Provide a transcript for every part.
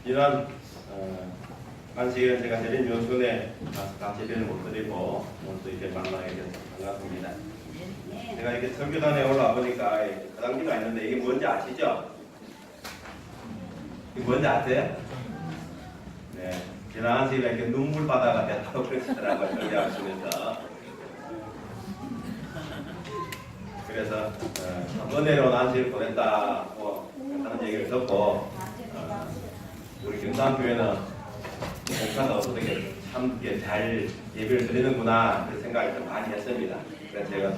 지난 안식일은 제가 드린 요순에 같이 예배를 못 드리고 오늘 또 이렇게 만나게 돼서 반갑습니다. 제가 이렇게 설교단에 올라와 보니까 가당기가 있는데 이게 뭔지 아시죠? 이게 뭔지 아세요? 네, 지난 안식일에 이렇게 눈물바다가 됐다고 그러시더라고요. 설교하시면서. 그래서 은혜로운 안식일 보냈다고 하는 얘기를 듣고 우리 경상교회는 목사가 어떻게 참 잘 예배를 드리는구나 그런 생각을 좀 많이 했습니다. 그래서 제가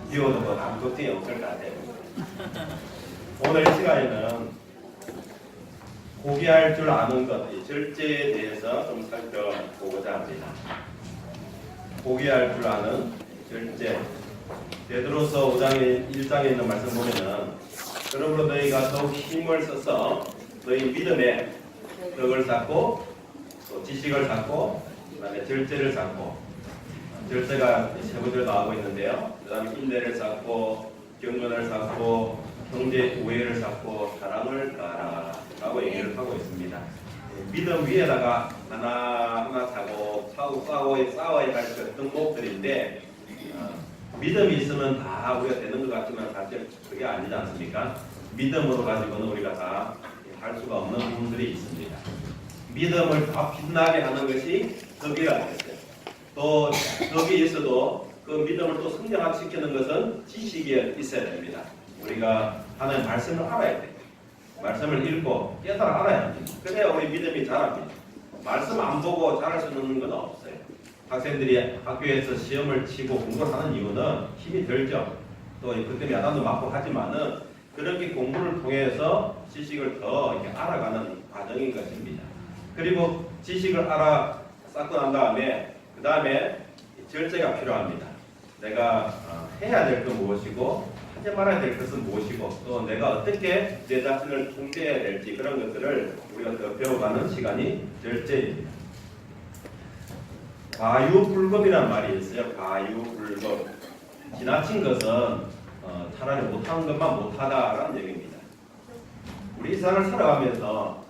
비워도 아무 걱정이 없을 것 같아요. 오늘 이 시간에는 포기할 줄 아는 것, 이 절제에 대해서 좀 살펴보고자 합니다. 포기할 줄 아는 절제. 베드로서 5장 1장에 있는 말씀 보면은 그러므로 너희가 더욱 힘을 써서 너희 믿음에 덕을 쌓고 또 지식을 쌓고 그다음에 절제를 쌓고 절제가 세 번째로 나오고 있는데요. 그다음에 인내를 쌓고 경건을 쌓고 형제 우애를 쌓고 사랑을 가라라고 얘기를 하고 있습니다. 믿음 위에다가 하나하나 싸워야 할 그 덕목들인데 믿음이 있으면 다 우리가 되는 것 같지만 사실 그게 아니지 않습니까? 믿음으로 가지고는 우리가 다 할 수가 없는 부분들이 있습니다. 믿음을 더 빛나게 하는 것이 덕이라고 했어요. 또 덕이 있어도 그 믿음을 또 성장시키는 것은 지식이 있어야 됩니다. 우리가 하나님의 말씀을 알아야 돼요. 말씀을 읽고 깨달아 알아야 합니다. 그래야 우리 믿음이 자랍니다. 말씀 안 보고 자랄 수 있는 건 없어요. 학생들이 학교에서 시험을 치고 공부를 하는 이유는 힘이 들죠. 또 그때 야단도 맞고 하지만은 그렇게 공부를 통해서 지식을 더 이렇게 알아가는 과정인 것입니다. 그리고 지식을 알아 쌓고 난 다음에 그 다음에 절제가 필요합니다. 내가 해야 될 것 무엇이고 하지 말아야 될 것은 무엇이고 또 내가 어떻게 내 자신을 통제해야 될지 그런 것들을 우리가 더 배워가는 시간이 절제입니다. 과유불급이라는 말이 있어요. 과유불급. 지나친 것은 차라리 못하는 것만 못하다라는 얘기입니다. 우리 이 세상을 살아가면서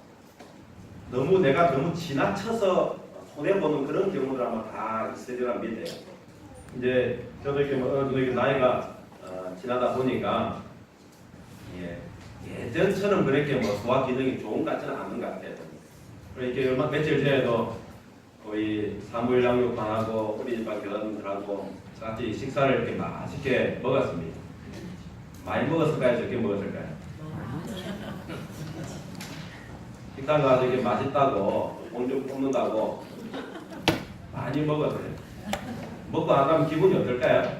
내가 너무 지나쳐서 손해보는 그런 경우들 아마 다 있을 거라 믿어요. 이제 저도 이렇게 나이가 지나다 보니까 예전처럼 그렇게 소화 기능이 좋은 것 같지는 않은 것 같아요. 이렇게 며칠 전에도 거의 사무엘 양육반하고 우리 집안 교단들하고 같이 식사를 이렇게 맛있게 먹었습니다. 많이 먹었을까요? 적게 먹었을까요? 식당 가서 이렇게 맛있다고 돈 좀 뽑는다고 많이 먹었어요. 먹고 나가면 기분이 어떨까요?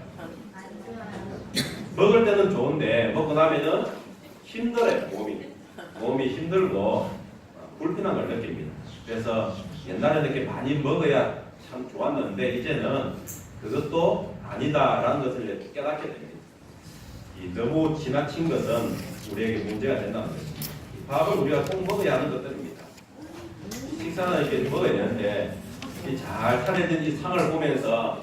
먹을 때는 좋은데 먹고 나면은 힘들어요. 몸이 힘들고 불편한 걸 느낍니다. 그래서 옛날에는 이렇게 많이 먹어야 참 좋았는데 이제는 그것도 아니다라는 것을 깨닫게 됩니다. 너무 지나친 것은 우리에게 문제가 된다는 것입니다. 밥을 우리가 꼭 먹어야 하는 것들입니다. 식사는 이렇게 먹어야 되는데 잘 차려진 이 상을 보면서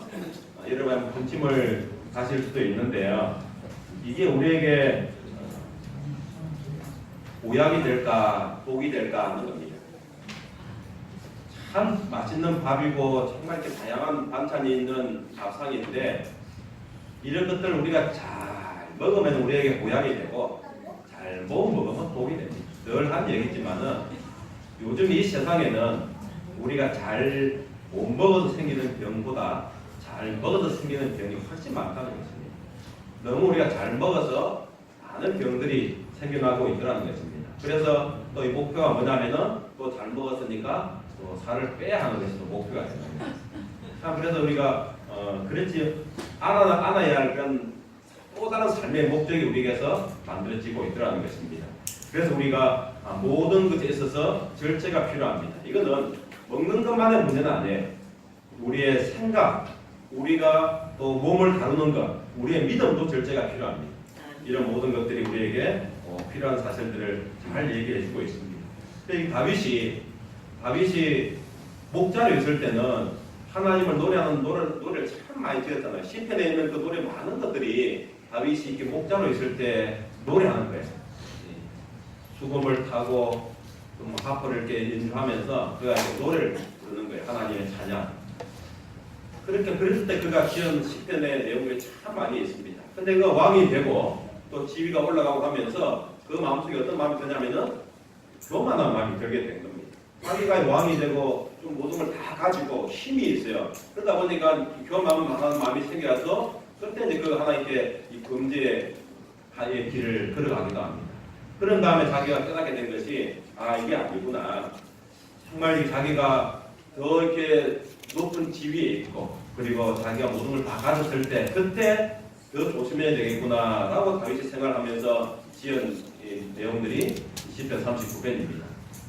여러분 군침을 가실 수도 있는데요. 이게 우리에게 보약이 될까 복이 될까 하는 겁니다. 참 맛있는 밥이고 정말 이렇게 다양한 반찬이 있는 밥상인데 이런 것들을 우리가 잘 먹으면 우리에게 보약이 되고 잘못 먹으면 독이 됩니다. 늘 한 얘기지만은 요즘 이 세상에는 우리가 잘 못 먹어서 생기는 병보다 잘 먹어서 생기는 병이 훨씬 많다는 것입니다. 너무 우리가 잘 먹어서 많은 병들이 생겨나고 있더라는 것입니다. 그래서 또 이 목표가 뭐냐면은 또 잘 먹었으니까 또 살을 빼야 하는 것이 또 목표가 됩니다. 참 그래서 우리가 그렇지 안아야 할 그런 또 다른 삶의 목적이 우리에게서 만들어지고 있더라는 것입니다. 그래서 우리가 모든 것에 있어서 절제가 필요합니다. 이거는 먹는 것만의 문제는 아니에요. 우리의 생각, 우리가 또 몸을 다루는 것, 우리의 믿음도 절제가 필요합니다. 이런 모든 것들이 우리에게 필요한 사실들을 잘 얘기해 주고 있습니다. 이 다윗이 목자로 있을 때는 하나님을 노래하는 노래를 참 많이 지었잖아요. 시편에 있는 그 노래 많은 것들이 다윗이 이렇게 목자로 있을 때 노래하는 거예요. 수금을 타고 뭐 하프를 이렇게 연주하면서 그가 이렇게 노래를 부르는 거예요. 하나님의 찬양. 그렇게 그랬을 때 그가 지은 시편의 내용들이 참 많이 있습니다. 근데 그 왕이 되고 또 지위가 올라가고 하면서 그 마음속에 어떤 마음이 드냐면은 교만한 마음이 들게 된 겁니다. 자기가 왕이 되고 좀 모든 걸 다 가지고 힘이 있어요. 그러다 보니까 교만한 마음이 생겨서 그때 이제 그 하나님께 이 범죄의 길을 걸어가기도 합니다. 그런 다음에 자기가 깨닫게 된 것이 이게 아니구나. 정말 자기가 더 이렇게 높은 지위에 있고 그리고 자기가 모든 걸 다 가졌을 때 그때 더 조심해야 되겠구나라고 다윗이 생각하면서 지은 이 내용들이 시편 39편입니다.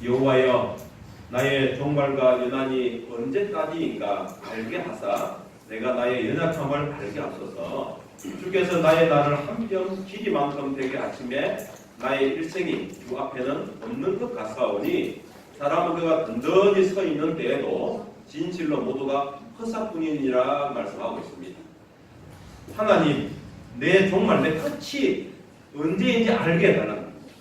여호와여 나의 종말과 연한이 언제까지인가 알게 하사 내가 나의 연약함을 알게 하소서. 주께서 나의 날을 한 뼘 길이만큼 되게 하심에 나의 일생이 주 앞에는 없는 것 같사오니 사람은 그가 든든히 서 있는 때에도 진실로 모두가 허사뿐이니라 말씀하고 있습니다. 하나님, 내 정말 내 끝이 언제인지 알게 해달라는 겁니다.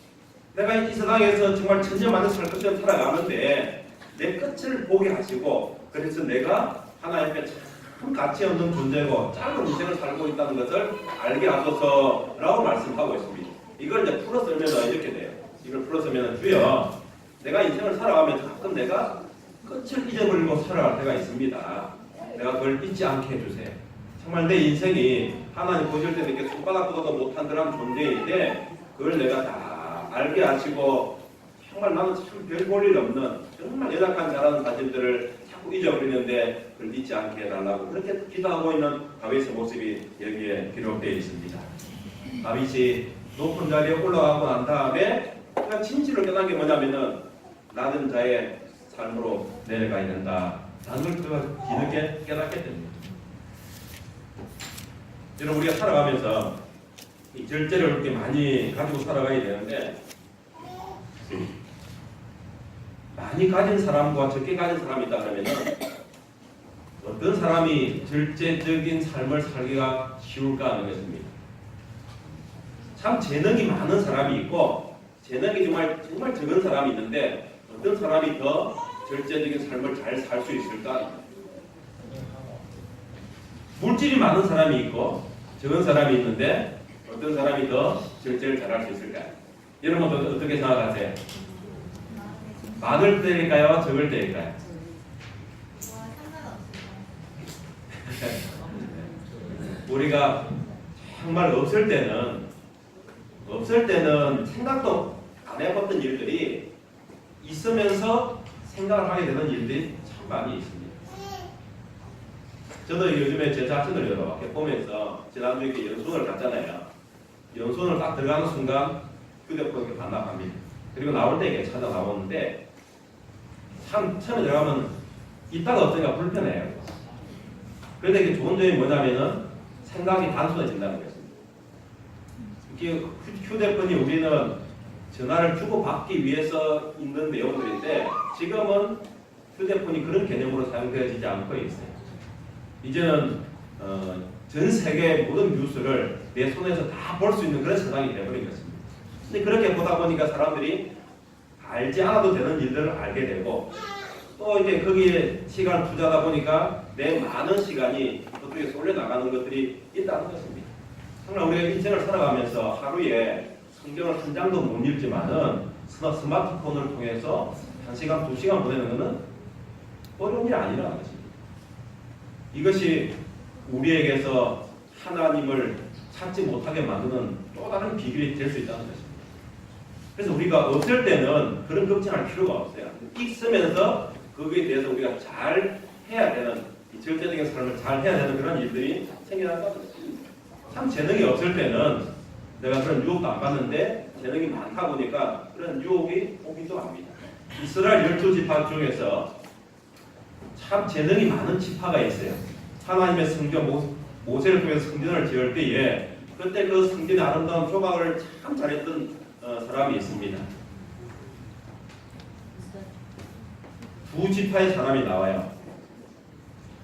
내가 이 세상에서 정말 천년만년 살 것처럼 살아가는데 내 끝을 보게 하시고 그래서 내가 하나님 앞에 참 가치 없는 존재고 짧은 인생을 살고 있다는 것을 알게 하소서라고 말씀하고 있습니다. 이걸 이제 풀어 쓰면 이렇게 돼요. 이걸 풀어 쓰면 주여 내가 인생을 살아가면서 가끔 내가 끝을 잊어버리고 살아갈 때가 있습니다. 내가 그걸 잊지 않게 해주세요. 정말 내 인생이 하나님 보실 때는 이렇게 손바닥보다도 못한 그런 존재인데 그걸 내가 다 알게 하시고 정말 나는 참 별 볼 일 없는 정말 연약한 자라는 사실들을 자꾸 잊어버리는데 그걸 잊지 않게 해달라고 그렇게 기도하고 있는 다윗의 모습이 여기에 기록되어 있습니다. 다윗이 높은 자리에 올라가고 난 다음에 그냥 진실을 깨달은 게 뭐냐면은 낮은 자의 삶으로 내려가야 된다. 라는 걸 그가 뒤늦게 깨닫게 됩니다. 여러분 우리가 살아가면서 이 절제를 그렇게 많이 가지고 살아가야 되는데 많이 가진 사람과 적게 가진 사람이 있다 그러면은 어떤 사람이 절제적인 삶을 살기가 쉬울까 하는 것입니다. 참 재능이 많은 사람이 있고 재능이 정말 적은 사람이 있는데 어떤 사람이 더 절제적인 삶을 잘 살 수 있을까? 물질이 많은 사람이 있고 적은 사람이 있는데 어떤 사람이 더 절제를 잘할 수 있을까요? 여러분 어떻게 생각하세요? 많을 때일까요? 적을 때일까요? 우리가 정말 없을 때는 생각도 안 해봤던 일들이 있으면서 생각을 하게 되는 일들이 참 많이 있습니다. 저도 요즘에 제 자신을 여러 번 보면서 지난주에 이렇게 연수원을 갔잖아요. 연수원을 딱 들어가는 순간 휴대폰을 이렇게 반납합니다. 그리고 나올 때 이게 찾아 나오는데 참 처음에 들어가면 이따가 어떠니까 불편해요. 그런데 이게 좋은 점이 뭐냐면은 생각이 단순해진다는 것입니다. 이게 휴대폰이 우리는 전화를 주고받기 위해서 있는 내용들인데 지금은 휴대폰이 그런 개념으로 사용되어지지 않고 있어요. 이제는 전 세계 모든 뉴스를 내 손에서 다 볼 수 있는 그런 세상이 되어버린 것입니다. 근데 그렇게 보다 보니까 사람들이 알지 않아도 되는 일들을 알게 되고 또 이제 거기에 시간을 투자하다 보니까 내 많은 시간이 그쪽에 쏠려 나가는 것들이 있다는 것입니다. 정말 우리가 인생을 살아가면서 하루에 성경을 한 장도 못 읽지만은 스마트폰을 통해서 1시간, 2시간 보내는 것은 어려운 일이 아니라는 것입니다. 이것이 우리에게서 하나님을 찾지 못하게 만드는 또 다른 비결이 될 수 있다는 것입니다. 그래서 우리가 없을 때는 그런 걱정할 필요가 없어요. 있으면서 거기에 대해서 우리가 잘 해야 되는 이 절대적인 삶을 잘 해야 되는 그런 일들이 생겨난다는 것입니다. 참 재능이 없을 때는 내가 그런 유혹도 안 받는데 재능이 많다 보니까 그런 유혹이 오기도 합니다. 이스라엘 12지파 중에서 참 재능이 많은 지파가 있어요. 하나님의 성전 모세를 통해서 성전을 지을 때에 그때 그 성전의 아름다운 조각을 참 잘했던 사람이 있습니다. 두 지파의 사람이 나와요.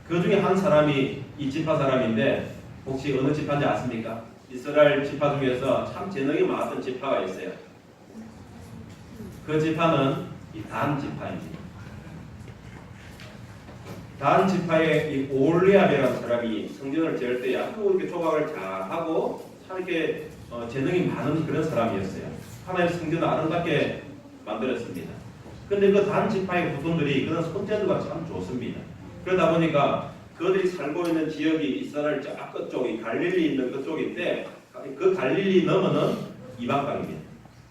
그 중에 한 사람이 이 지파 사람인데 혹시 어느 지파인지 아십니까? 이스라엘 지파 중에서 참 재능이 많았던 지파가 있어요. 그 지파는 이 단 지파입니다. 단 지파의 이 올리압이라는 사람이 성전을 지을 때 아주 이렇게 조각을 잘 하고 참 이렇게 재능이 많은 그런 사람이었어요. 하나님의 성전을 아름답게 만들었습니다. 근데 그 단 지파의 후손들이 그런 손재주가 참 좋습니다. 그러다 보니까 그들이 살고 있는 지역이 이스라엘 저 끝쪽이 갈릴리 있는 그쪽인데 그 갈릴리 너머는 이방 땅입니다.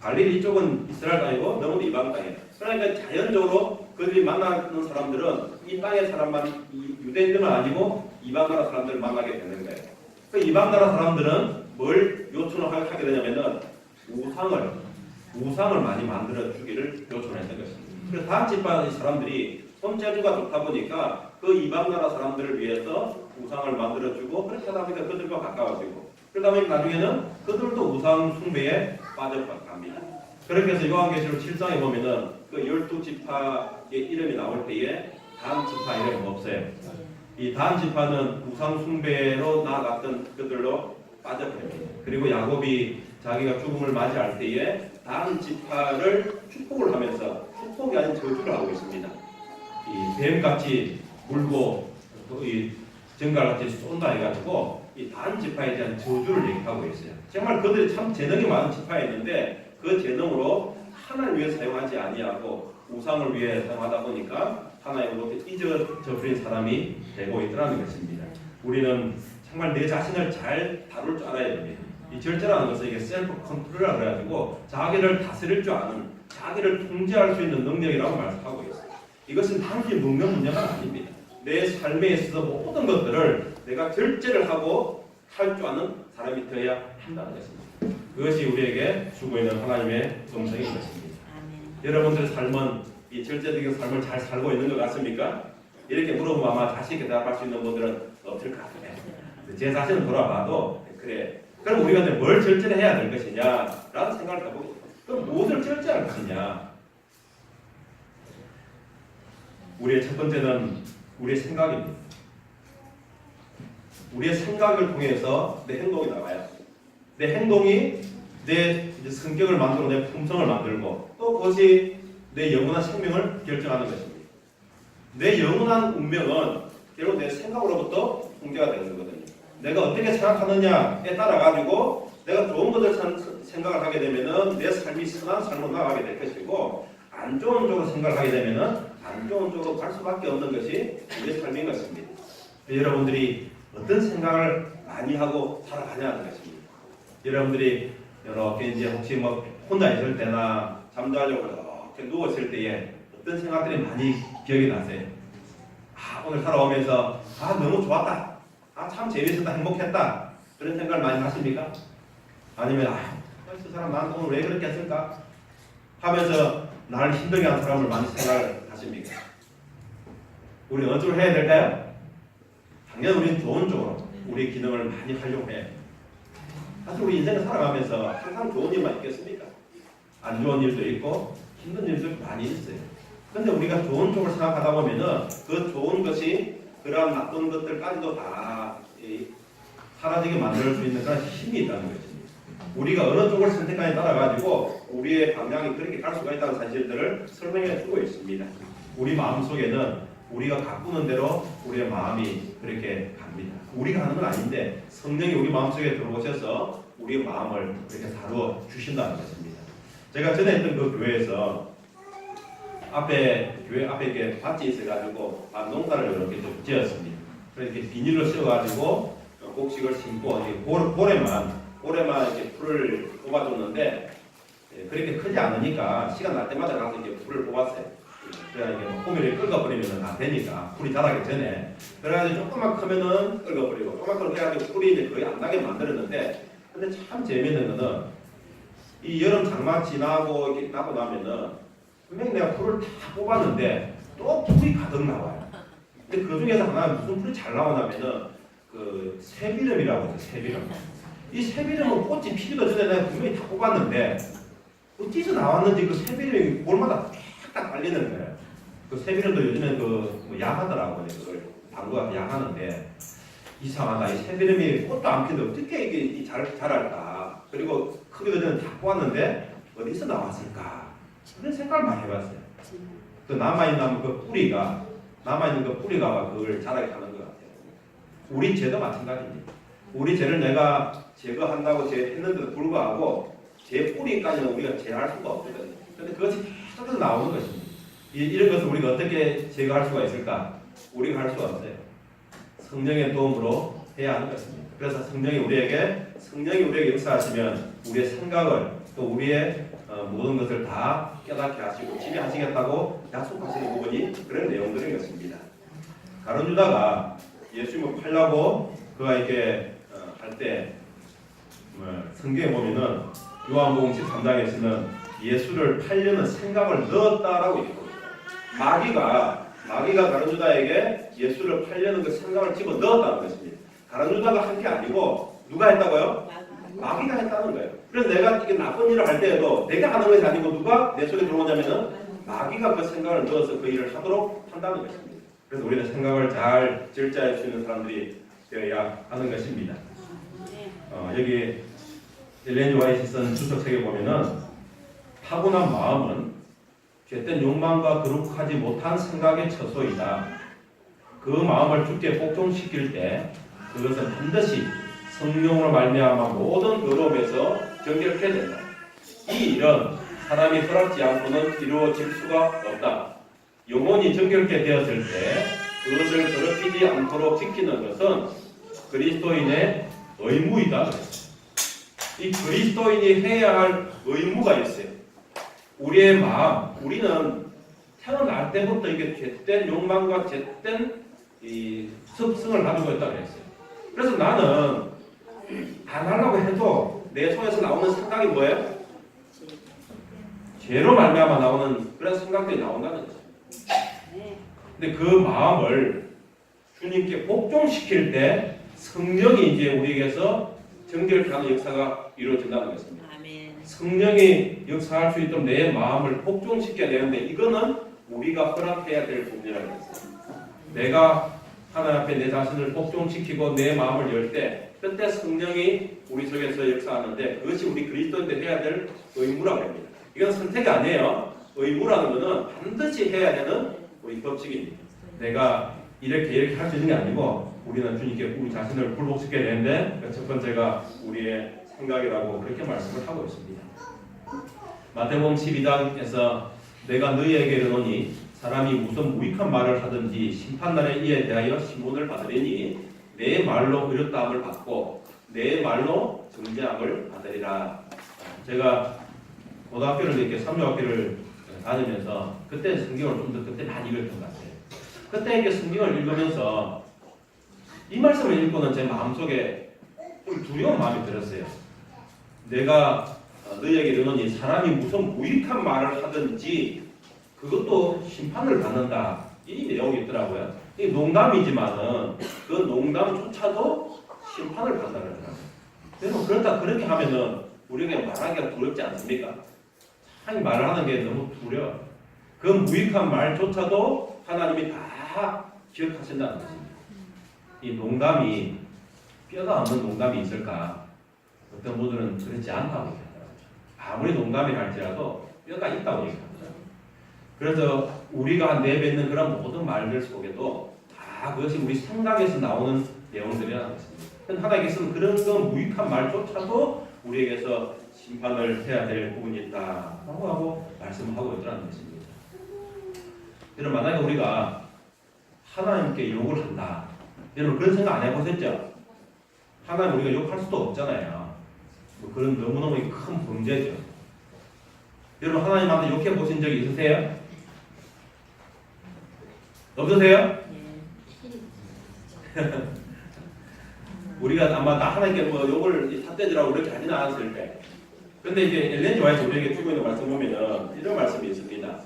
갈릴리 쪽은 이스라엘 땅이고 너머는 이방 땅이에요. 그러니까 자연적으로 그들이 만나는 사람들은 이 땅의 사람만 유대인들은 아니고 이방 나라 사람들을 만나게 되는 거예요. 그 이방 나라 사람들은 뭘 요청을 하게 되냐면은 우상을 많이 만들어 주기를 요청했던 것입니다. 그래서 단 지파 사람들이 손재주가 좋다 보니까 그 이방 나라 사람들을 위해서 우상을 만들어 주고 그렇게 하다 보니까 그들과 가까워지고 그러다 보니까 나중에는 그들도 우상 숭배에 빠져갑니다. 그렇게 해서 요한계시록 7장에 보면은 그 12지파의 이름이 나올 때에 단 지파 이름이 없어요. 이 단 지파는 우상 숭배로 나아갔던 그들로 빠져버립니다. 그리고 야곱이 자기가 죽음을 맞이할 때에 단 지파를 축복을 하면서 축복이 아닌 저주를 하고 있습니다. 이 뱀같이 물고 이 정갈같이 쏜다 해가지고 이 단 지파에 대한 저주를 얘기하고 있어요. 정말 그들이 참 재능이 많은 지파였는데 그 재능으로 하나님을 위해 사용하지 아니하고 우상을 위해 사용하다 보니까 하나님으로부터 잊어져 버린 사람이 되고 있더라는 것입니다. 우리는 정말 내 자신을 잘 다룰 줄 알아야 됩니다. 이 절제라는 것은 이게 셀프 컨트롤이라고 해가지고 자기를 다스릴 줄 아는, 자기를 통제할 수 있는 능력이라고 말씀하고 있어요. 이것은 단지 능력 문제가 아닙니다. 내 삶에 있어서 모든 것들을 내가 절제를 하고 할 줄 아는 사람이 되어야 한다는 것입니다. 그것이 우리에게 주고 있는 하나님의 음성인 것입니다. 여러분들의 삶은 이 절제적인 삶을 잘 살고 있는 것 같습니까? 이렇게 물어보면 아마 자신 있게 대답할 수 있는 분들은 없을 것 같아요. 제 자신을 돌아봐도 그래. 그럼 우리가 뭘 절제를 해야 될 것이냐라는 생각을 해보고 그럼 무엇을 절제할 것이냐? 우리의 첫 번째는 우리의 생각입니다. 우리의 생각을 통해서 내 행동이 나와요. 내 행동이 내 성격을 만들고 내 품성을 만들고 또 그것이 내 영원한 생명을 결정하는 것입니다. 내 영원한 운명은 결국 내 생각으로부터 통제가 되는 거거든요. 내가 어떻게 생각하느냐에 따라 가지고 내가 좋은 것을 생각을 하게 되면은 내 삶이 선한 삶으로 나가게 될 것이고 안 좋은 쪽으로 생각을 하게 되면은 안 좋은 쪽으로 갈 수밖에 없는 것이 우리의 삶인 것입니다. 여러분들이 어떤 생각을 많이 하고 살아가냐는 것입니다. 여러분들이 이렇게 이제 혹시 뭐 혼자 있을 때나 잠자려고 이렇게 누웠을 때에 어떤 생각들이 많이 기억이 나세요? 오늘 살아오면서 너무 좋았다. 참 재밌었다. 행복했다. 그런 생각을 많이 하십니까? 아니면 저 사람 나한테 오늘 왜 그렇게 했을까? 하면서 나를 힘들게 한 사람을 많이 생각을 하십니까? 우리 어느 쪽으로 해야 될까요? 당연히 우리는 좋은 쪽으로 우리 기능을 많이 하려고 해요. 사실 우리 인생을 살아가면서 항상 좋은 일만 있겠습니까? 안 좋은 일도 있고 힘든 일도 많이 있어요. 그런데 우리가 좋은 쪽을 생각하다 보면은 그 좋은 것이 그러한 나쁜 것들까지도 다 사라지게 만들 수 있는 그런 힘이 있다는 것입니다. 우리가 어느 쪽을 선택하냐에 따라 가지고 우리의 방향이 그렇게 갈 수가 있다는 사실들을 설명해 주고 있습니다. 우리 마음속에는 우리가 가꾸는 대로 우리의 마음이 그렇게 갑니다. 우리가 하는 건 아닌데 성령이 우리 마음속에 들어오셔서 우리의 마음을 그렇게 다루어 주신다는 것입니다. 제가 전에 했던 그 교회에서 교회 앞에 이렇게 밭이 있어가지고 농사를 이렇게 좀 지었습니다. 그래서 이렇게 비닐로 씌워가지고 곡식을 심고 고래만 이렇게 풀을 뽑아줬는데 그렇게 크지 않으니까 시간 날 때마다 가서 이렇게 풀을 뽑았어요. 그래야 이게 호미를 긁어버리면 안 되니까 풀이 자라기 전에 그래가지고 조금만 크면은 긁어버리고 조금만 해가지고 풀이 이제 거의 안 나게 만들었는데 근데 참 재미있는 거는 이 여름 장마 지나고 이렇게 나고 나면은 분명히 내가 풀을 다 뽑았는데 또 풀이 가득 나와요. 근데 그 중에서 하나 무슨 풀이 잘 나오냐면은 그 새비름이라고 해서 새비름. 이 새비름은 꽃이 피기도 전에 내가 분명히 다 뽑았는데 어디서 나왔는지 그 새비름이 볼마다 딱 깔리는 거예요. 그 새비름도 요즘엔 야하더라고요. 그걸 방구가 야하는데 이상하다. 이 새비름이 꽃도 안 피는데 어떻게 이게 자랄까? 그리고 크기도 전에 다 뽑았는데 어디서 나왔을까? 그런 생각을 많이 해봤어요. 그 남아있는 그 뿌리가 그걸 자라게 하는 것 같아요. 우리 죄도 마찬가지입니다. 우리 죄를 내가 제거한다고 제했는데도 불구하고 제 뿌리까지는 우리가 제할 수가 없거든요. 그런데 그것이 계속 나오는 것입니다. 이런 것을 우리가 어떻게 제거할 수가 있을까? 우리가 할 수가 없어요. 성령의 도움으로 해야 하는 것입니다. 그래서 성령이 우리에게 역사하시면 우리의 생각을 또 우리의 모든 것을 다 깨닫게 하시고 지배하시겠다고 약속하시는 부분이 그런 내용들인 것입니다. 가룟 유다가 예수님을 팔려고 그가 이렇게 할 때 성경에 보면은 요한복음 13장에서는 예수를 팔려는 생각을 넣었다라고 얘기합니다. 마귀가 가룟 유다에게 예수를 팔려는 그 생각을 집어 넣었다는 것입니다. 가룟 유다가 한 게 아니고 누가 했다고요? 마귀가 했다는 거예요. 그래서 내가 이게 나쁜 일을 할 때에도 내가 하는 것이 아니고 누가 내 속에 들어오냐면은 마귀가 그 생각을 넣어서 그 일을 하도록 한다는 것입니다. 그래서 우리는 생각을 잘 절제할 수 있는 사람들이 되어야 하는 것입니다. 여기 엘렌 화이트 쓴 주석책에 보면은 타고난 마음은 죄된 욕망과 거룩하지 못한 생각의 처소이다. 그 마음을 주께 복종시킬 때 그것은 반드시 성령으로 말미암아 모든 의로움에서 정결케 된다. 이 일은 사람이 허락지 않고는 이루어질 수가 없다. 영혼이 정결케 되었을 때 그것을 더럽히지 않도록 지키는 것은 그리스도인의 의무이다. 이 그리스도인이 해야 할 의무가 있어요. 우리의 마음, 우리는 태어날 때부터 이게 죄된 욕망과 죄된 이 습성을 가지고 있다고 했어요. 그래서 나는 안 하려고 해도 내 손에서 나오는 생각이 뭐예요? 죄로 말미암아 나오는 그런 생각들이 나온다는 거죠. 근데 그 마음을 주님께 복종시킬 때 성령이 이제 우리에게서 정결케 하는 역사가 이루어진다는 것입니다. 성령이 역사할 수 있도록 내 마음을 복종시켜야 되는데 이거는 우리가 허락해야 될 부분이라는 것입니다. 내가 하나님 앞에 내 자신을 복종시키고 내 마음을 열 때 그때 성령이 우리 속에서 역사하는데 그것이 우리 그리스도인들 해야 될 의무라고 합니다. 이건 선택이 아니에요. 의무라는 것은 반드시 해야 되는 우리 법칙입니다. 내가 이렇게 할 수 있는 게 아니고 우리는 주님께 우리 자신을 굴복시켜야 되는데 첫 번째가 우리의 생각이라고 그렇게 말씀을 하고 있습니다. 마태복음 12장에서 내가 너희에게 이르노니 사람이 무슨 무익한 말을 하든지 심판날에 이에 대하여 신문을 받으리니 내 말로 의롭다함을 받고 내 말로 정죄함을 받으리라. 제가 고등학교를 이렇게 삼류학교를 다니면서 그때 성경을 좀 더 그때 많이 읽었던 것 같아요. 그때 이렇게 성경을 읽으면서 이 말씀을 읽고는 제 마음속에 좀 두려운 마음이 들었어요. 내가 너희에게 이르노니 사람이 무슨 무익한 말을 하든지 그것도 심판을 받는다. 이 내용이 있더라고요. 이 농담이지만은 그 농담조차도 심판을 받는다는 거예요. 그래서 그렇게 하면은 우리에게 말하기가 두렵지 않습니까? 참 말을 하는 게 너무 두려워. 그 무익한 말조차도 하나님이 다 기억하신다는 것입니다. 이 농담이 뼈가 없는 농담이 있을까? 어떤 분들은 그렇지 않다고 얘기하더라고요. 아무리 농담이 할지라도 뼈가 있다고 얘기합니다. 그래서 우리가 내뱉는 그런 모든 말들 속에도 다 그것이 우리 생각에서 나오는 내용들이라는 것입니다. 하나님께서는 그런 무익한 말조차도 우리에게서 심판을 해야 될 부분이 있다라고 하고 말씀하고 있다는 것입니다. 여러분 만약에 우리가 하나님께 욕을 한다. 여러분 그런 생각 안 해보셨죠? 하나님 우리가 욕할 수도 없잖아요. 그런 너무너무 큰 범죄죠. 여러분 하나님한테 욕해 보신 적이 있으세요? 없으세요? 우리가 아마 다 하나님께 뭐 욕을 삿대질하고 그렇게 하지는 않았을 때. 근데 이제 엘렌 화이트 우리에게 주고 있는 말씀 보면은 이런 말씀이 있습니다.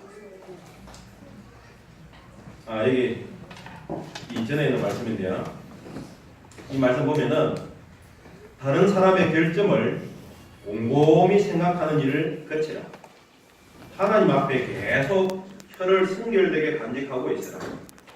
여기 이전에 있는 말씀인데요. 이 말씀 보면은 다른 사람의 결점을 곰곰이 생각하는 일을 거치라. 하나님 앞에 계속 혀를 순결되게 간직하고 있으라.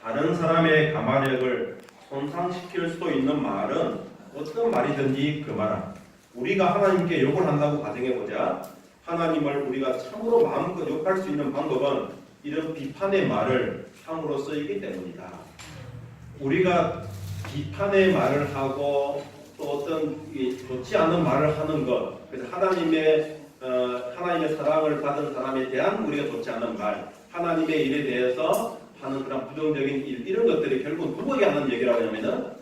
다른 사람의 감화력을 손상시킬 수도 있는 말은 어떤 말이든지 금하라. 우리가 하나님께 욕을 한다고 가정해보자. 하나님을 우리가 참으로 마음껏 욕할 수 있는 방법은 이런 비판의 말을 함으로 쓰이기 때문이다. 우리가 비판의 말을 하고 또 어떤 좋지 않은 말을 하는 것, 그래서 하나님의 사랑을 받은 사람에 대한 우리가 좋지 않은 말, 하나님의 일에 대해서 하는 그런 부정적인 일, 이런 것들이 결국 누구에게 하는 얘기라고 하냐면은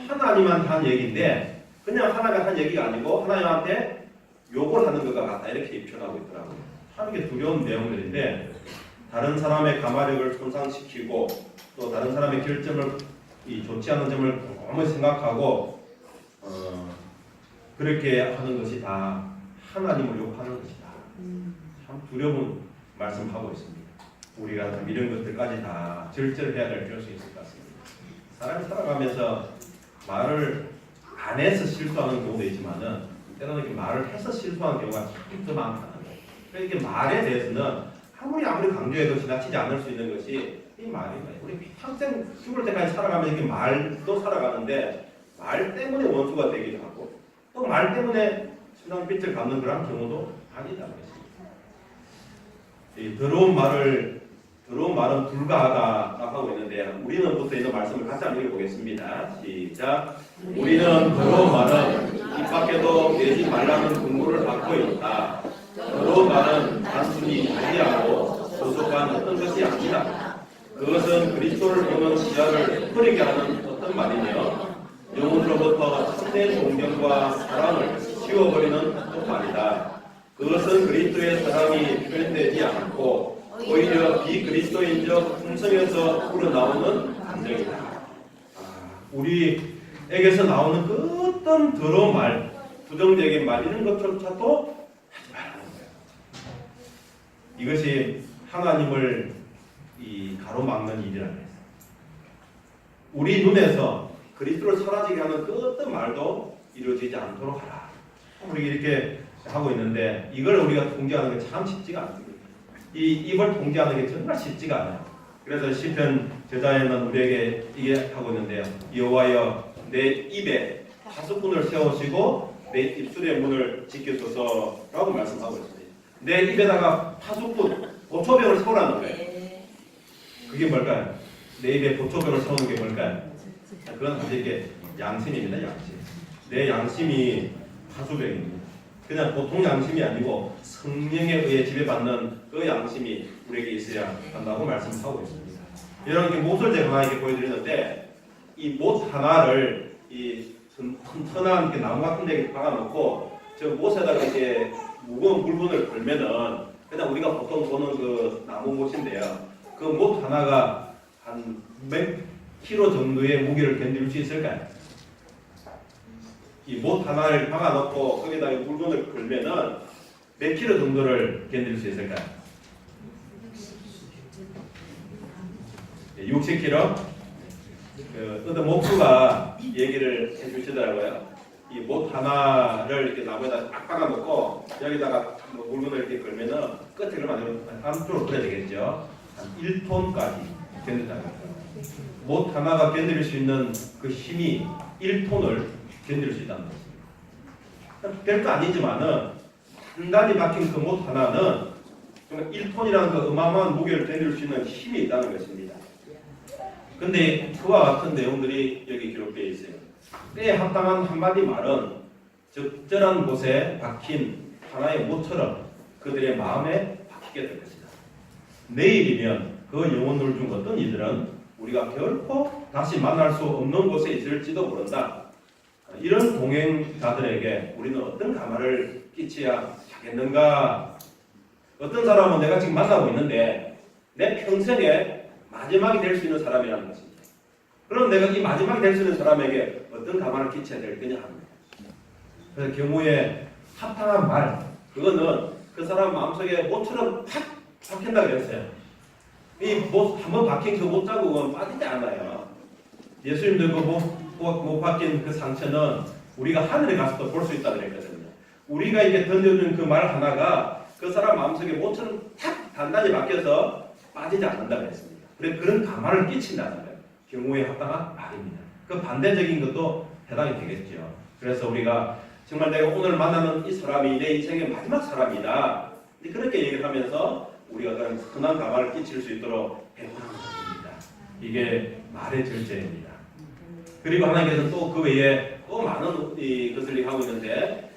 하나님한테 한 얘기인데, 그냥 하나가 한 얘기가 아니고 하나님한테 욕을 하는 것과 같다, 이렇게 표현하고 있더라고요. 참 이게 두려운 내용들인데, 다른 사람의 가마력을 손상시키고 또 다른 사람의 결점을, 이 좋지 않은 점을 곰곰이 생각하고 그렇게 하는 것이 다 하나님을 욕하는 것이다. 참 두려운 말씀하고 있습니다. 우리가 이런 것들까지 다 절절해야 될 필요가 있을 것 같습니다. 사람이 살아가면서 말을 안 해서 실수하는 경우도 있지만은 때로는 이렇게 말을 해서 실수하는 경우가 참 더 많다는 거예요. 그러니까 이게 말에 대해서는 아무리 강조해도 지나치지 않을 수 있는 것이 이 말입니다. 우리 평생 죽을 때까지 살아가면 이렇게 말도 살아가는데 말 때문에 원수가 되기도 하고 또 말 때문에 순환빛을 갖는 그런 경우도 아니다는 것입니다. 이 더러운 말은 불가하다 하고 있는데, 우리는 부터 있는 말씀을 같이 한번 읽어보겠습니다. 시작. 우리는 더러운 말은 입 밖에도 내지 말라는 권고를 받고 있다. 더러운 말은 단순히 이해하고 소속한 어떤 것이 아니다. 그것은 그리스도를 보는 시야를 흐리게 하는 어떤 말이며 영혼으로부터 참된 존경과 사랑을 지워버리는 어떤 말이다. 그것은 그리스도의 사랑이 표현되지 않고 오히려 비그리스도인적 품성에서 우러나오는 감정이다. 우리에게서 나오는 그 어떤 더러운 말, 부정적인 말, 이런 것조차도 하지 말라는 거예요. 이것이 하나님을 가로막는 일이라는 거예요. 우리 눈에서 그리스도를 사라지게 하는 그 어떤 말도 이루어지지 않도록 하라. 우리 이렇게 하고 있는데, 이걸 우리가 통제하는 게 참 쉽지가 않습니다. 이 입을 통제하는 게 정말 쉽지가 않아요. 그래서 시편 저자에는 우리에게 이게 하고 있는데요. 여호와여, 내 입에 파수꾼을 세우시고 내 입술의 문을 지켜소서라고 말씀하고 있습니다. 내 입에다가 파수꾼, 보초병을 세우라는 거예요. 그게 뭘까요? 내 입에 보초병을 세우는 게 뭘까요? 그건 사실 이게 양심입니다. 양심. 내 양심이 파수병입니다. 그냥 보통 양심이 아니고 성령에 의해 지배받는 그 양심이 우리에게 있어야 한다고 말씀하고 있습니다. 이렇게 못을 제가 하나 이렇게 보여드리는데, 이 못 하나를 이 튼튼한 나무 같은 데 박아놓고 저 못에다가 이렇게 무거운 물건을 걸면은, 그냥 우리가 보통 보는 그 나무 못인데요. 그 못 하나가 한 몇 킬로 정도의 무게를 견딜 수 있을까요? 이 못 하나를 박아놓고 거기다가 물건을 걸면은 몇 킬로 정도를 견딜 수 있을까요? 60킬로? 어떤 목수가 얘기를 해주시더라고요. 이 못 하나를 이렇게 나무에다 딱 박아놓고 여기다가 물건을 이렇게 걸면은 끝에 그러면 안쪽으로 풀어야 되겠죠. 한 1톤까지 견딘다는 거예요. 못 하나가 견딜 수 있는 그 힘이 1톤을 견딜 수 있다는 것입니다. 별거 아니지만은 단단히 박힌 그 못 하나는 정말 1톤이라는 그 어마어마한 무게를 견딜 수 있는 힘이 있다는 것입니다. 근데 그와 같은 내용들이 여기 기록되어 있어요. 때에 합당한 한마디 말은 적절한 곳에 박힌 하나의 못처럼 그들의 마음에 박히게 될 것이다. 내일이면 그 영혼들 중 어떤 이들은 우리가 결코 다시 만날 수 없는 곳에 있을지도 모른다. 이런 동행자들에게 우리는 어떤 가마를 끼쳐야 하겠는가? 어떤 사람은 내가 지금 만나고 있는데 내 평생에 마지막이 될 수 있는 사람이라는 것입니다. 그럼 내가 이 마지막이 될 수 있는 사람에게 어떤 가마를 끼쳐야 될 거냐 합니다. 그래서 경우에 합당한 말, 그거는 그 사람 마음속에 못처럼 팍 박힌다 그랬어요. 이 못 한번 박힌 그 못 자국은 빠지지 않아요. 예수님도 그 못 박힌 그 상처는 우리가 하늘에 가서도 볼 수 있다 그랬거든요. 우리가 이게 던져준 그 말 하나가 그 사람 마음속에 못처럼 탁 단단히 박혀서 빠지지 않는다 그랬습니다. 그런 가마를 끼친다는 거예요. 경우에 합당한 말입니다. 그 반대적인 것도 해당이 되겠죠. 그래서 우리가 정말 내가 오늘 만나는 이 사람이 내 인생의 마지막 사람이다. 그렇게 얘기를 하면서 우리가 그런 흔한 가발을 끼칠 수 있도록 해보는 것입니다. 이게 말의 절제입니다. 그리고 하나님께서 또 그 외에 또 많은 것을 하고 있는데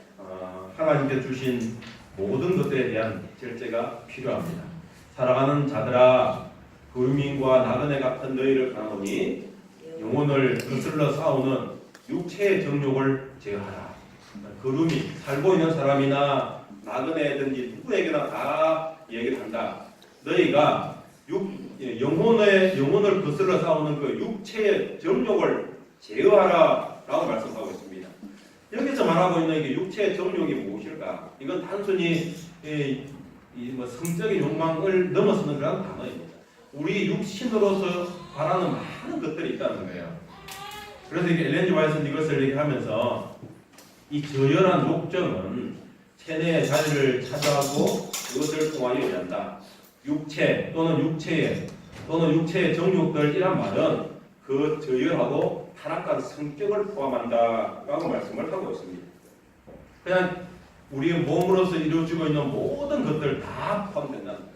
하나님께 주신 모든 것들에 대한 절제가 필요합니다. 살아가는 자들아 거민과 나그네 같은 너희를 가노니 영혼을 거슬러 싸우는 육체의 정욕을 제어하라. 거름이 살고 있는 사람이나 나그네든지 누구에게나 다 얘기를 한다. 너희가 영혼을 거슬러 싸우는 그 육체의 정욕을 제어하라 라고 말씀하고 있습니다. 여기서 말하고 있는 이게 육체의 정욕이 무엇일까? 이건 단순히 성적인 욕망을 넘어서는 그런 단어입니다. 우리 육신으로서 바라는 많은 것들이 있다는 거예요. 그래서 이게 엘렌 G 화이트는 이것을 얘기하면서 이 저열한 욕정은 체내의 자리를 차지하고 그것을 통하여 일한다. 육체 또는 육체의 정욕들이란 말은 그 저열하고 타락한 성격을 포함한다라고 말씀을 하고 있습니다. 그냥 우리의 몸으로서 이루어지고 있는 모든 것들 다 포함된다는 거예요.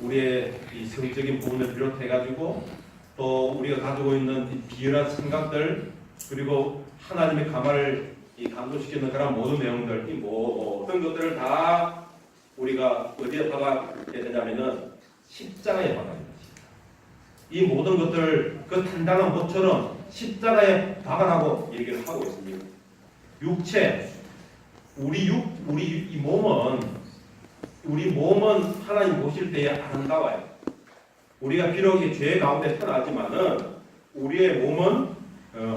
우리의 이 성적인 부분을 비롯해가지고 또 우리가 가지고 있는 이 비열한 생각들 그리고 하나님의 가마를 감도시키는 그런 모든 내용들 이 모든 것들을 다 우리가 어디에 박아야 되냐면은 십자가에 박아야 됩니다. 이 모든 것들 그 단단한 못처럼 십자가에 박아라고 얘기를 하고 있습니다. 육체 우리 몸은 하나님 보실 때에 아름다워요. 우리가 비록 이 죄 가운데 태어나지만은 우리의 몸은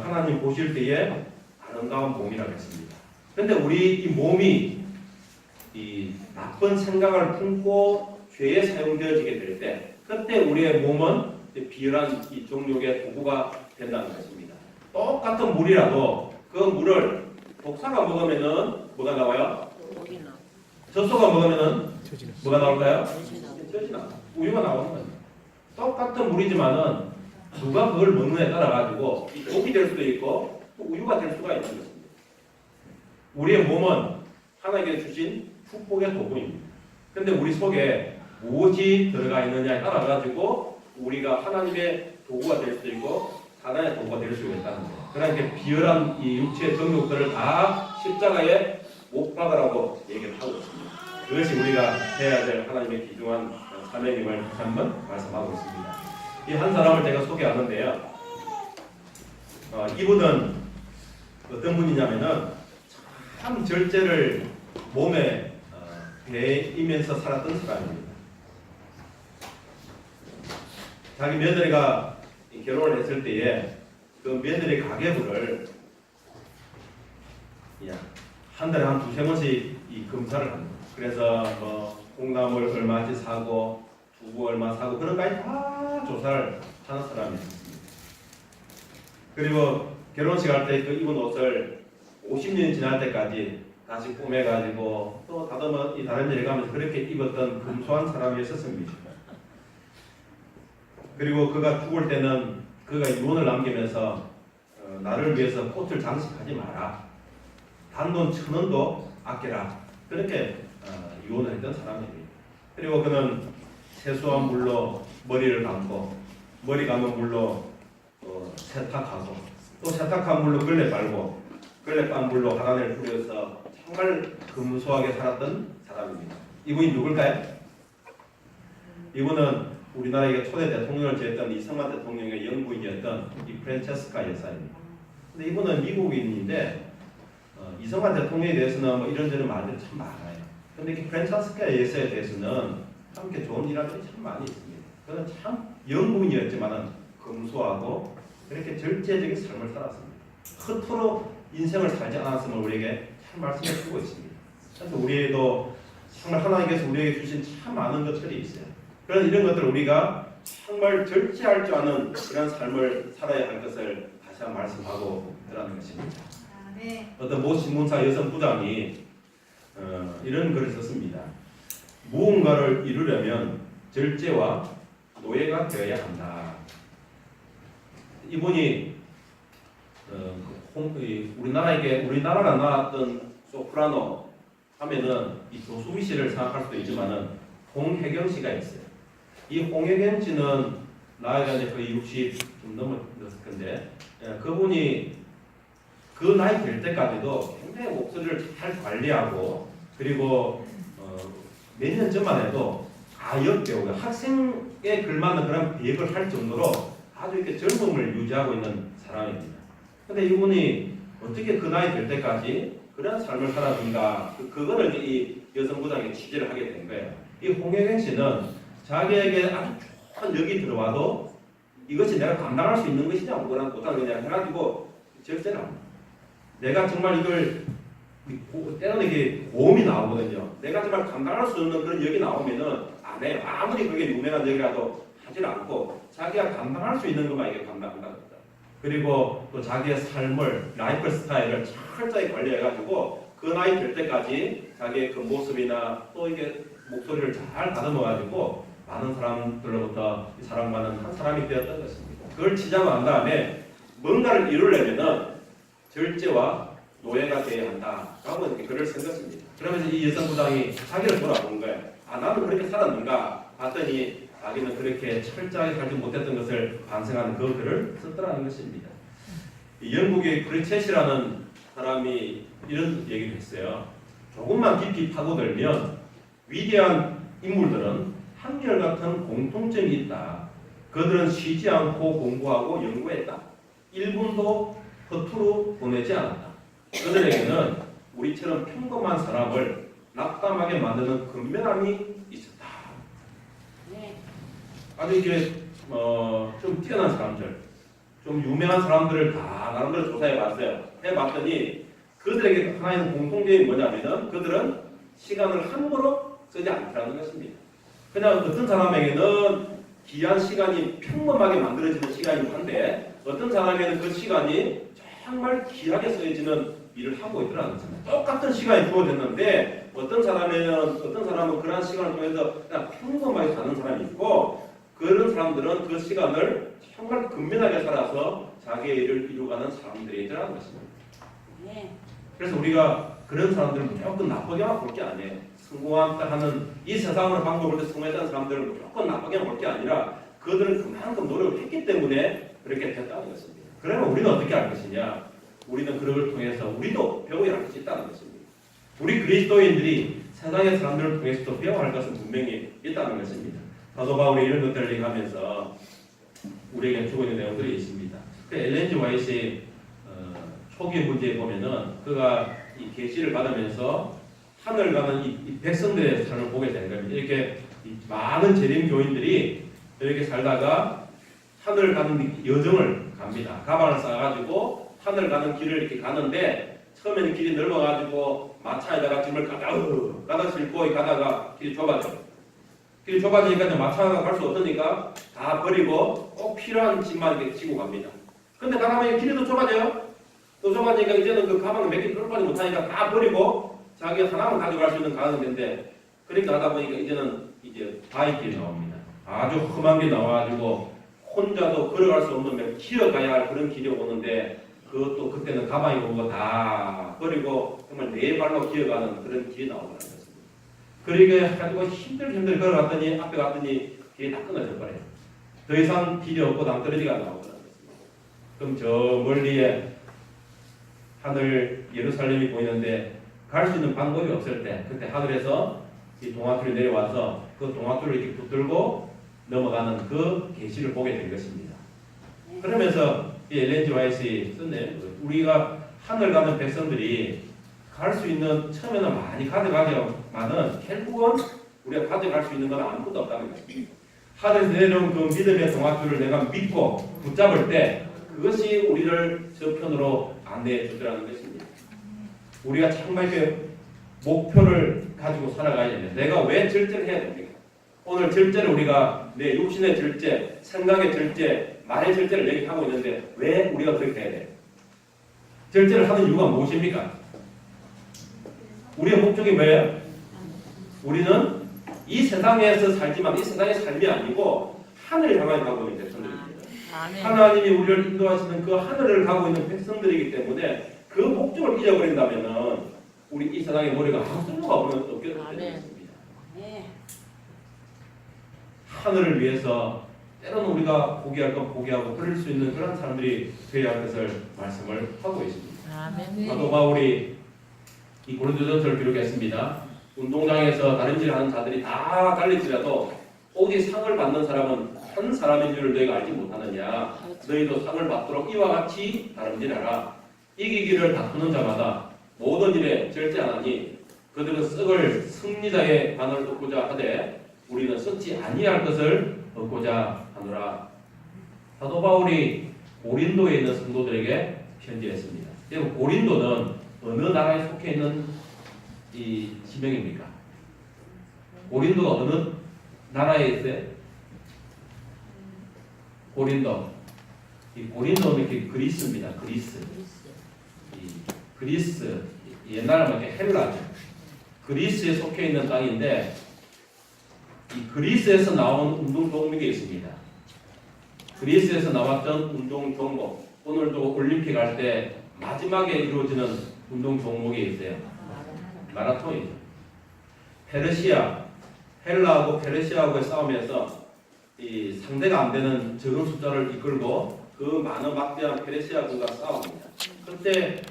하나님 보실 때에 아름다운 몸이라고 했습니다. 그런데 우리 이 몸이 이 나쁜 생각을 품고 죄에 사용되어지게 될 때, 그때 우리의 몸은 비열한 이 정욕의 도구가 된다는 것입니다. 똑같은 물이라도 그 물을 독사가 먹으면은 뭐가 나와요? 젖소가 먹으면은 뭐가 나올까요? 젖이나 우유가 나오는 거예요. 똑같은 물이지만은 누가 그걸 먹느냐에 따라 가지고 독이 될 수도 있고 또 우유가 될 수가 있는 것입니다. 우리의 몸은 하나님께 주신 축복의 도구입니다. 그런데 우리 속에 무엇이 들어가 있느냐에 따라 가지고 우리가 하나님의 도구가 될 수도 있고 사단의 도구가 될 수가 있다는 거예요. 그러니까 비열한 이 육체의 정욕들을 다 십자가에 못 박으라고 얘기를 하고 있습니다. 그것이 우리가 해야 될 하나님의 귀중한 사명임을 다시 한번 말씀하고 있습니다. 이 한 사람을 제가 소개하는데요. 이분은 어떤 분이냐면은 참 절제를 몸에 배이면서 살았던 사람입니다. 자기 며느리가 결혼을 했을 때에 그 며느리 가계부를 한 달에 한 두세 번씩 이 검사를 합니다. 그래서 뭐 콩나물 얼마치 사고 두부 얼마 사고 그런 것까지 다 조사를 하는 사람이 있습니다. 그리고 결혼식 할 때 그 입은 옷을 50년이 지날 때까지 다시 꾸며가지고 또 다듬어 이 다른 일에 가면서 그렇게 입었던 근소한 사람이었습니다. 그리고 그가 죽을 때는 그가 유언을 남기면서 나를 위해서 꽃을 장식하지 마라. 단돈 1,000원도 아껴라. 그렇게 유언을 했던 사람입니다. 그리고 그는 세수한 물로 머리를 감고 머리 감은 물로 세탁하고 또 세탁한 물로 걸레 빨고 걸레 빤 물로 가라를 뿌려서 정말 검소하게 살았던 사람입니다. 이분이 누굴까요? 이분은 우리나라의 초대 대통령을 지냈던 이승만 대통령의 영부인이었던 이 프란체스카 여사입니다. 근데 이분은 미국인인데 이승만 대통령에 대해서는 뭐 이런저런 말들이 참 많아요. 근데 이 프란체스카 여사에 대해서는 함께 좋은 일화들이 참 많이 있습니다. 그는 참 영부인이었지만은 검소하고 그렇게 절제적인 삶을 살았습니다. 허투루 인생을 살지 않았음을 우리에게 참 말씀해 주고 있습니다. 그래서 우리도 정말 하나님께서 우리에게 주신 참 많은 것들이 있어요. 그런 이런 것들을 우리가 정말 절제할 줄 아는 그런 삶을 살아야 할 것을 다시 한번 말씀하고 있다는 것입니다. 네. 어떤 모 신문사 여성 부장이 이런 글을 썼습니다. 무언가를 이루려면 절제와 노예가 되어야 한다. 이분이 우리나라가 나왔던 소프라노 하면은 이 조수미 씨를 생각할 수도 있지만은 홍혜경 씨가 있어요. 이 홍혜경 씨는 나이가 이제 거의 60 좀 넘었을 건데 그분이 그 나이 될 때까지도 굉장히 목소리를 잘 관리하고 그리고 몇 년 전만 해도 역배우가 학생에 걸맞는 그런 배역을 할 정도로 아주 이렇게 젊음을 유지하고 있는 사람입니다. 근데 이분이 어떻게 그 나이 될 때까지 그런 삶을 살았는가 그거를 이 여성부장이 취재를 하게 된 거예요. 이 홍혜경 씨는 자기에게 아주 좋은 역이 들어와도 이것이 내가 감당할 수 있는 것이냐 못하느냐 해가지고 절제를 합니다. 내가 정말 이걸 때로는 이게 고음이 나오거든요. 내가 정말 감당할 수 없는 그런 역이 나오면은 안 해요. 아무리 그게 유명한 역이라도 하질 않고 자기가 감당할 수 있는 것만 이게 감당한다. 그리고 또 자기의 삶을 라이프 스타일을 철저히 관리해가지고 그 나이 될 때까지 자기의 그 모습이나 또 이게 목소리를 잘 다듬어가지고 많은 사람들로부터 사랑받는 한 사람이 되었던 것입니다. 그걸 지자고 난 다음에 뭔가를 이루려면은 절제와 노예가 되어야 한다라고 이렇게 글을 쓴 것입니다. 그러면서 이 여성부장이 자기를 돌아보는 거예요. 나는 그렇게 살았는가 봤더니 자기는 그렇게 철저하게 살지 못했던 것을 반성하는 그 글을 썼더라는 것입니다. 영국의 크리쳇이라는 사람이 이런 얘기를 했어요. 조금만 깊이 파고들면 위대한 인물들은 한결같은 공통점이 있다. 그들은 쉬지 않고 공부하고 연구했다. 1분도 허투루 보내지 않았다. 그들에게는 우리처럼 평범한 사람을 낙담하게 만드는 근면함이 있었다. 아주 이게 좀 뛰어난 사람들, 좀 유명한 사람들을 다 나름대로 조사해봤어요. 해봤더니 그들에게 하나 있는 공통점이 뭐냐면은 그들은 시간을 함부로 쓰지 않더라는 것입니다. 그냥 어떤 사람에게는 귀한 시간이 평범하게 만들어지는 시간이긴 한데 어떤 사람에게는 그 시간이 정말 귀하게 쓰여지는 일을 하고 있더라는 것입니다. 똑같은 시간이 주어졌는데 어떤 사람은 그런 시간을 통해서 그냥 평범하게 사는 사람이 있고 그런 사람들은 그 시간을 정말 근면하게 살아서 자기의 일을 이루어가는 사람들이 있더라는 것입니다. 그래서 우리가 그런 사람들을 무조건 나쁘게만 볼 게 아니에요. 성공한다 하는 이 세상으로 방법을 때 성공했다는 사람들은 무조건 나쁘게만 볼 게 아니라 그들은 그만큼 노력을 했기 때문에 그렇게 됐다는 것입니다. 그러면 우리는 어떻게 할 것이냐? 우리는 그걸 통해서 우리도 배워야 할 것이 있다는 것입니다. 우리 그리스도인들이 세상의 사람들을 통해서도 배워야 할 것은 분명히 있다는 것입니다. 사도 바울이 이런 것들을 얘기하면서 우리에게 주고 있는 내용들이 있습니다. 그 엘렌 G. 화이트의 초기 문제에 보면은 그가 이 계시를 받으면서 하늘 가는 이 백성들의 삶을 보게 되는 겁니다. 이렇게 많은 재림 교인들이 이렇게 살다가 하늘 가는 여정을 갑니다. 가방을 싸가지고 하늘 가는 길을 이렇게 가는데 처음에는 길이 넓어가지고 마차에다가 짐을 가다 싣고 가다가 길이 좁아져요. 길이 좁아지니까 마차가 갈 수 없으니까 다 버리고 꼭 필요한 짐만 이렇게 지고 갑니다. 근데 가다 보니 길이 더 좁아져요. 또 좁아지니까 이제는 그 가방을 몇 개 끌고 가지 못하니까 다 버리고 자기 하나만 가져갈 수 있는 가는 데인데 그러니까 하다 보니까 이제는 이제 바위길이 나옵니다. 아주 험한 게 나와가지고 혼자도 걸어갈 수 없는 기어가야 할 그런 길이 오는데 그것도 그때는 가방이 오고 다 버리고 정말 네 발로 기어가는 그런 길이 나오더라는 것입니다. 그러게 가지고 힘들게 걸어갔더니 앞에 갔더니 길이 다 끊어져 버려요. 더 이상 길이 없고 낭떠러지가 나오더라는 것입니다. 그럼 저 멀리에 하늘 예루살렘이 보이는데 갈 수 있는 방법이 없을 때 그때 하늘에서 이 동화줄이 내려와서 그 동화줄을 이렇게 붙들고 넘어가는 그 계시를 보게 된 것입니다. 그러면서 이 엘렌 G. 화이트가 썼네. 우리가 하늘 가는 백성들이 갈 수 있는 처음에는 많이 가져가지만은 결국은 우리가 가져갈 수 있는 건 아무것도 없다는 것입니다. 하늘에서 내려온 그 믿음의 동화줄을 내가 믿고 붙잡을 때 그것이 우리를 저편으로 안내해 주더라는 것입니다. 우리가 정말 그 목표를 가지고 살아가야 됩니다. 내가 왜 절제를 해야 됩니까? 오늘 절제를 우리가 내 육신의 절제, 생각의 절제, 말의 절제를 얘기하고 있는데 왜 우리가 그렇게 해야 돼요? 절제를 하는 이유가 무엇입니까? 우리의 목적이 뭐예요? 우리는 이 세상에서 살지만 이 세상의 삶이 아니고 하늘을 향해 가고 있는 백성들입니다. 하나님이 우리를 인도하시는 그 하늘을 가고 있는 백성들이기 때문에 그 목적을 잊어버린다면 우리 이 세상의 머리가 아무 쓸모가 없게 되는 것입니다. 하늘을 위해서 때로는 우리가 포기할 건 포기하고 그럴 수 있는 그런 사람들이 되어야 할 것을 말씀을 하고 있습니다. 아멘. 사도 바울이 이 고린도전서를 기록했습니다. 운동장에서 다른 일을 하는 자들이 다 달릴지라도 오직 상을 받는 사람은 한 사람인 줄을 너희가 알지 못하느냐. 너희도 상을 받도록 이와 같이 다름질하라. 이기기를 다투는 자마다 모든 일에 절제하나니 그들은 썩을 승리자의 반을 얻고자 하되 우리는 썩지 아니할 것을 얻고자 하노라. 사도 바울이 고린도에 있는 성도들에게 편지했습니다. 그리고 고린도는 어느 나라에 속해 있는 이 지명입니까? 고린도가 어느 나라에 있어요? 고린도. 이 고린도는 이렇게 그리스입니다. 그리스. 이 그리스 옛날에 이렇게 헬라죠. 그리스에 속해 있는 땅인데 이 그리스에서 나온 운동 종목이 있습니다. 그리스에서 나왔던 운동 종목. 오늘도 올림픽 할 때 마지막에 이루어지는 운동 종목이 있어요. 마라톤이죠. 페르시아, 헬라하고 페르시아하고의 싸움에서 이 상대가 안 되는 적은 숫자를 이끌고 그 많은 막대한 페르시아군과 싸웁니다. 그때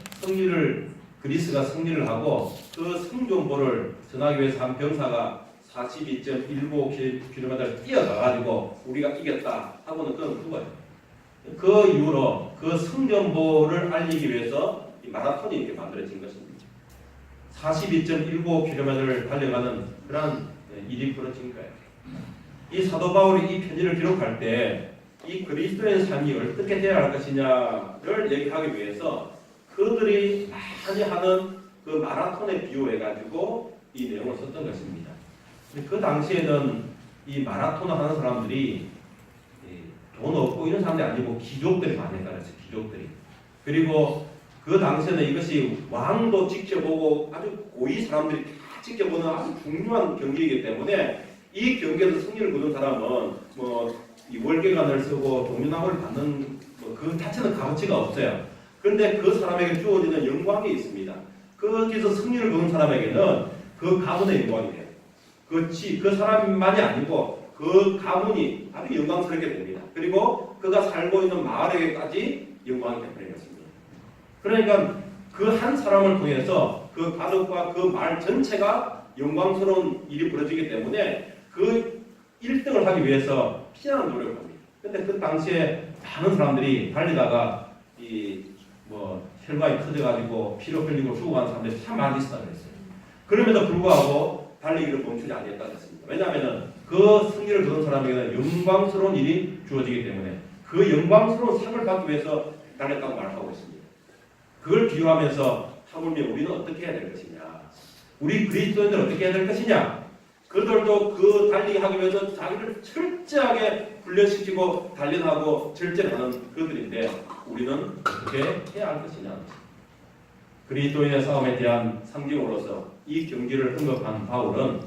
그리스가 승리를 하고 그 승전보를 전하기 위해서 한 병사가 42.15km를 뛰어가가지고 우리가 이겼다 하고는 그건 그거예요. 그 이후로 그 승전보를 알리기 위해서 이 마라톤이 이렇게 만들어진 것입니다. 42.15km를 달려가는 그런 일이 벌어진 거예요. 이 사도 바울이 이 편지를 기록할 때 이 그리스도의 삶이 어떻게 되어야 할 것이냐를 얘기하기 위해서 그들이 많이 하는 그 마라톤에 비유해가지고 이 내용을 썼던 것입니다. 그 당시에는 이 마라톤을 하는 사람들이 돈 없고 이런 사람들이 아니고 귀족들이 많이 했다는 거죠. 귀족들이. 그리고 그 당시에는 이것이 왕도 지켜보고 아주 고위 사람들이 다 지켜보는 아주 중요한 경기이기 때문에 이 경기에서 승리를 거둔 사람은 이 월계관을 쓰고 동료나무를 받는 그 자체는 값어치가 없어요. 그런데 그 사람에게 주어지는 영광이 있습니다. 거기서 승리를 거둔 사람에게는 그 가문의 영광이 돼요. 그 사람만이 아니고 그 가문이 아주 영광스럽게 됩니다. 그리고 그가 살고 있는 마을에게까지 영광이 되버리는 것입니다. 그러니까 그 한 사람을 통해서 그 가족과 그 마을 전체가 영광스러운 일이 벌어지기 때문에 그 1등을 하기 위해서 피나는 노력을 합니다. 근데 그 당시에 많은 사람들이 달리다가 혈관이 터져가지고 피로 흘리고 죽어가는 사람들이 참 많이 있었다고 했어요. 그럼에도 불구하고 달리기를 멈추지 않겠다고 했습니다. 왜냐하면 그 승리를 거둔 사람에게는 영광스러운 일이 주어지기 때문에 그 영광스러운 상을 받기 위해서 달렸다고 말하고 있습니다. 그걸 비유하면서 하물며 우리는 어떻게 해야 될 것이냐, 우리 그리스도인들은 어떻게 해야 될 것이냐, 그들도 그 달리기 하기 위해서 자기를 철저하게 훈련시키고 단련하고 절제하는 그들인데 우리는 어떻게 해야 할 것이냐. 그리스도인의 싸움에 대한 상징으로서 이 경기를 언급한 바울은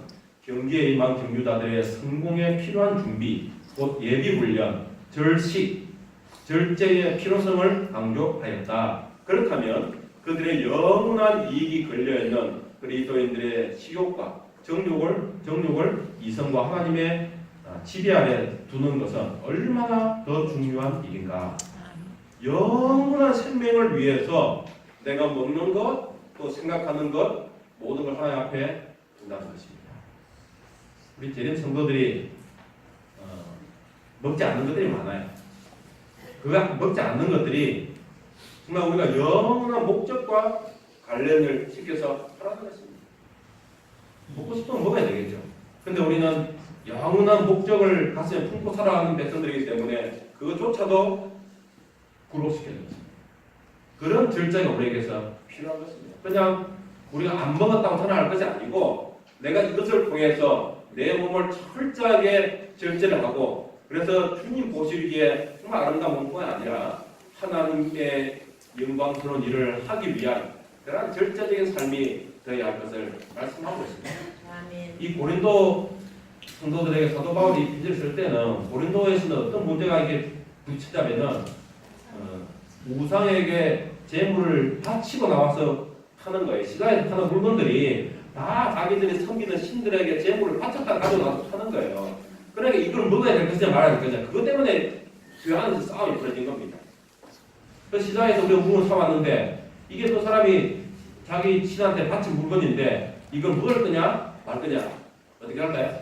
경기에 임한 경주자들의 성공에 필요한 준비, 곧 예비훈련, 절식, 절제의 필요성을 강조하였다. 그렇다면 그들의 영원한 이익이 걸려있는 그리스도인들의 식욕과 정욕을 이성과 하나님의 지배 아래 두는 것은 얼마나 더 중요한 일인가. 영원한 생명을 위해서 내가 먹는 것, 또 생각하는 것, 모든 걸 하나님 앞에 둔다는 것입니다. 우리 재림 성도들이 먹지 않는 것들이 많아요. 그 먹지 않는 것들이 정말 우리가 영원한 목적과 관련을 시켜서 하라는 것입니다. 먹고 싶으면 먹어야 되겠죠. 근데 우리는 영원한 목적을 가슴에 품고 살아가는 백성들이기 때문에 그것조차도 굴복시키는 것입니다. 그런 절제가 우리에게서 필요한 것입니다. 그냥 우리가 안 먹었다고 전화할 것이 아니고 내가 이것을 통해서 내 몸을 철저하게 절제를 하고 그래서 주님 보시기에 정말 아름다운 몸뿐만 아니라 하나님의 영광스러운 일을 하기 위한 그런 절제적인 삶이 되어야 할 것을 말씀하고 있습니다. 이 고린도 성도들에게 사도 바울이 편지를 쓸 때는 고린도에서는 어떤 문제가 이게 부딪히자면은 우상에게 재물을 바치고 나와서 파는 거예요. 시가에서 파는 물건들이 다 자기들이 섬기는 신들에게 재물을 바쳤다 가져나와서 파는 거예요. 그러니까 이걸 먹어야 될 것이냐 말아야 될 것이냐. 그것 때문에 그 안에서 싸움이 벌어진 겁니다. 그 시장에서 우리가 물을 사왔는데 이게 또 사람이 자기 신한테 바친 물건인데 이걸 먹을 거냐 말 거냐 어떻게 할까요?